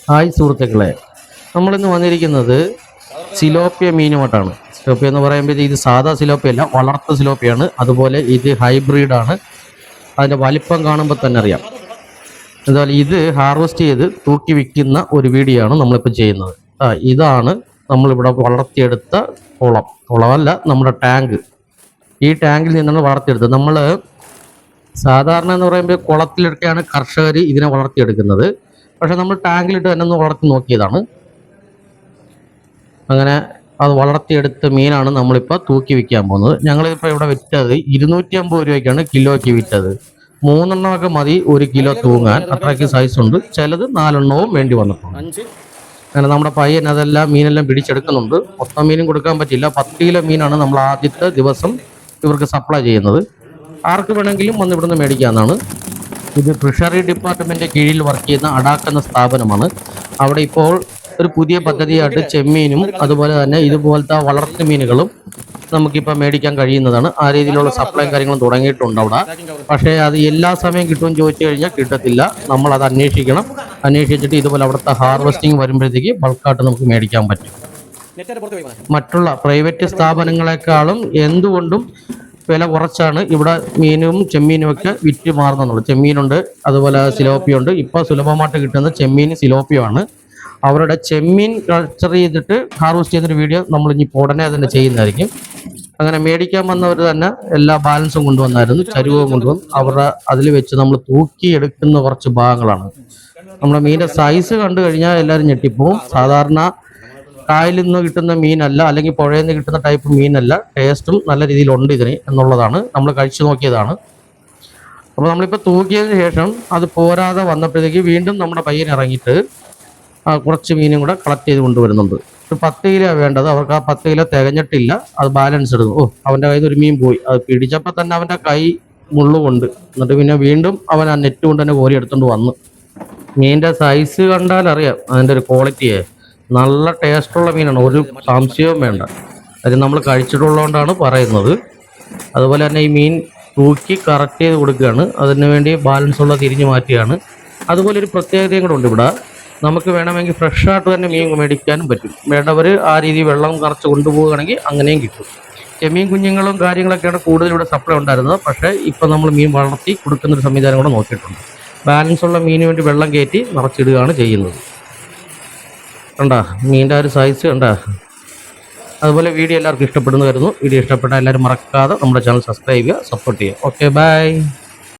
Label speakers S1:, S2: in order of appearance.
S1: Hi സുഹൃത്തുക്കളെ, നമ്മളിന്ന് വന്നിരിക്കുന്നത് സിലോപ്പിയ മീനുമായിട്ടാണ്. സിലോപ്പിയ എന്ന് പറയുമ്പോൾ ഇത് സാധാ സിലോപ്പിയല്ല, വളർത്ത സിലോപ്പിയാണ്. അതുപോലെ ഇത് ഹൈബ്രിഡാണ്. അതിൻ്റെ വലിപ്പം കാണുമ്പോൾ തന്നെ അറിയാം. എന്തായാലും ഇത് ഹാർവെസ്റ്റ് ചെയ്ത് തൂക്കി വിൽക്കുന്ന ഒരു വീഡിയോ ആണ് നമ്മളിപ്പോൾ ചെയ്യുന്നത്. ഇതാണ് നമ്മളിവിടെ വളർത്തിയെടുത്ത കുളമല്ല, നമ്മുടെ ടാങ്ക്. ഈ ടാങ്കിൽ നിന്നാണ് വളർത്തിയെടുത്തത്. നമ്മൾ സാധാരണ എന്ന് പറയുമ്പോൾ കുളത്തിലൊക്കെയാണ് കർഷകർ ഇതിനെ വളർത്തിയെടുക്കുന്നത്. പക്ഷെ നമ്മൾ ടാങ്കിലിട്ട് തന്നെ ഒന്ന് വളർത്തി നോക്കിയതാണ്. അങ്ങനെ അത് വളർത്തിയെടുത്ത മീനാണ് നമ്മളിപ്പോൾ തൂക്കി വിൽക്കാൻ പോകുന്നത്. ഞങ്ങളിപ്പോൾ ഇവിടെ വിറ്റത് 250 രൂപയ്ക്കാണ് കിലോയ്ക്ക് വിറ്റത്. 3 എണ്ണമൊക്കെ മതി 1 കിലോ തൂങ്ങാൻ, അത്രയ്ക്ക് സൈസ് ഉണ്ട്. ചിലത് 4 എണ്ണവും വേണ്ടി വന്നിട്ടുണ്ട്. അങ്ങനെ നമ്മുടെ പയ്യൻ അതെല്ലാം മീനെല്ലാം പിടിച്ചെടുക്കുന്നുണ്ട്. മൊത്തം മീനും കൊടുക്കാൻ പറ്റില്ല. 10 കിലോ മീനാണ് നമ്മൾ ആദ്യത്തെ ദിവസം ഇവർക്ക് സപ്ലൈ ചെയ്യുന്നത്. ആർക്ക് വേണമെങ്കിലും വന്ന് ഇവിടുന്ന് മേടിക്കാവുന്നതാണ്. ഇത് ഫിഷറി ഡിപ്പാർട്ട്മെൻറ്റിൻ്റെ കീഴിൽ വർക്ക് ചെയ്യുന്ന അഡാക്ക് എന്ന സ്ഥാപനമാണ്. അവിടെ ഇപ്പോൾ ഒരു പുതിയ പദ്ധതിയായിട്ട് ചെമ്മീനും അതുപോലെ തന്നെ ഇതുപോലത്തെ വളർത്തു മീനുകളും നമുക്കിപ്പോൾ മേടിക്കാൻ കഴിയുന്നതാണ്. ആ രീതിയിലുള്ള സപ്ലൈയും കാര്യങ്ങളും തുടങ്ങിയിട്ടുണ്ട് അവിടെ. പക്ഷേ അത് എല്ലാ സമയം കിട്ടുമെന്ന് ചോദിച്ചു കഴിഞ്ഞാൽ കിട്ടത്തില്ല. നമ്മളത് അന്വേഷിക്കണം. അന്വേഷിച്ചിട്ട് ഇതുപോലെ അവിടുത്തെ ഹാർവെസ്റ്റിംഗ് വരുമ്പോഴത്തേക്ക് ബൾക്കായിട്ട് നമുക്ക് മേടിക്കാൻ പറ്റും. മറ്റുള്ള പ്രൈവറ്റ് സ്ഥാപനങ്ങളെക്കാളും എന്തുകൊണ്ടും വില കുറച്ചാണ് ഇവിടെ മീനും ചെമ്മീനും ഒക്കെ വിറ്റ് മാറുന്നുള്ളൂ. ചെമ്മീനുണ്ട്, അതുപോലെ സിലോപ്പിയുണ്ട്. ഇപ്പോൾ സുലഭമായിട്ട് കിട്ടുന്ന ചെമ്മീൻ സിലോപ്പിയാണ്. അവരുടെ ചെമ്മീൻ കൾച്ചർ ചെയ്തിട്ട് ഹാർവെസ്റ്റ് ചെയ്തൊരു വീഡിയോ നമ്മൾ ഇനി ഉടനെ തന്നെ ചെയ്യുന്നതായിരിക്കും. അങ്ങനെ മേടിക്കാൻ വന്നവർ തന്നെ എല്ലാ ബാലൻസും കൊണ്ടുവന്നായിരുന്നു, ചരുവവും കൊണ്ടുവന്നു. അവരുടെ അതിൽ വെച്ച് നമ്മൾ തൂക്കിയെടുക്കുന്ന കുറച്ച് ഭാഗങ്ങളാണ്. നമ്മുടെ മീനിൻ്റെ സൈസ് കണ്ടു കഴിഞ്ഞാൽ എല്ലാവരും ഞെട്ടിപ്പോവും. സാധാരണ കായലിൽ നിന്ന് കിട്ടുന്ന മീനല്ല, അല്ലെങ്കിൽ പുഴയിൽ നിന്ന് കിട്ടുന്ന ടൈപ്പ് മീനല്ല. ടേസ്റ്റും നല്ല രീതിയിലുണ്ട് ഇതിന് എന്നുള്ളതാണ്. നമ്മൾ കഴിച്ചു നോക്കിയതാണ്. അപ്പോൾ നമ്മളിപ്പോൾ തൂക്കിയതിന് ശേഷം അത് പോരാതെ വന്നപ്പോഴത്തേക്ക് വീണ്ടും നമ്മുടെ പയ്യൻ ഇറങ്ങിയിട്ട് കുറച്ച് മീനും കൂടെ കളക്ട് ചെയ്ത് കൊണ്ടുവരുന്നുണ്ട്. ഒരു 10 കിലോ വേണ്ടത്. അവർക്ക് ആ 10 കിലോ തികഞ്ഞിട്ടില്ല. അത് ബാലൻസ് എടുക്കും. അവൻ്റെ കയ്യിൽ നിന്ന് ഒരു മീൻ പോയി. അത് പിടിച്ചപ്പോൾ തന്നെ അവൻ്റെ കൈ മുള്ളുകൊണ്ട്. എന്നിട്ട് പിന്നെ വീണ്ടും അവൻ ആ നെറ്റ് കൊണ്ട് തന്നെ കോരി എടുത്തുകൊണ്ട് വന്നു. മീനിൻ്റെ സൈസ് കണ്ടാൽ അറിയാം അതിൻ്റെ ഒരു ക്വാളിറ്റിയെ. നല്ല ടേസ്റ്റുള്ള മീനാണ്, ഒരു സംശയവും വേണ്ട. അത് നമ്മൾ കഴിച്ചിട്ടുള്ളതുകൊണ്ടാണ് പറയുന്നത്. അതുപോലെ തന്നെ ഈ മീൻ തൂക്കി കറക്റ്റ് ചെയ്ത് കൊടുക്കുകയാണ്. അതിന് വേണ്ടി ബാലൻസ് ഉള്ള തിരിഞ്ഞു മാറ്റിയാണ്. അതുപോലെ ഒരു പ്രത്യേകതയും കൂടെ ഉണ്ട് ഇവിടെ. നമുക്ക് വേണമെങ്കിൽ ഫ്രഷായിട്ട് തന്നെ മീൻ മേടിക്കാനും പറ്റും. വേണ്ടവർ ആ രീതി വെള്ളം കറച്ച് കൊണ്ടുപോവുകയാണെങ്കിൽ അങ്ങനെയും കിട്ടും. ചെമ്മീൻ കുഞ്ഞുങ്ങളും കാര്യങ്ങളൊക്കെയാണ് കൂടുതൽ ഇവിടെ സപ്ലൈ ഉണ്ടായിരുന്നത്. പക്ഷേ ഇപ്പം നമ്മൾ മീൻ വളർത്തി കൊടുക്കുന്നൊരു സംവിധാനം കൂടെ നോക്കിയിട്ടുണ്ട്. ബാലൻസ് ഉള്ള മീനിന് വേണ്ടി വെള്ളം കയറ്റി നിറച്ചിടുകയാണ് ചെയ്യുന്നത്. കണ്ടാ മീൻ്റെ ഒരു സൈസ് കണ്ടാ. അതുപോലെ വീഡിയോ എല്ലാവർക്കും ഇഷ്ടപ്പെടുന്നു വരുന്നു. വീഡിയോ ഇഷ്ടപ്പെട്ടാൽ എല്ലാവരും മറക്കാതെ നമ്മുടെ ചാനൽ സബ്സ്ക്രൈബ് ചെയ്യുക, സപ്പോർട്ട് ചെയ്യുക. Okay, by.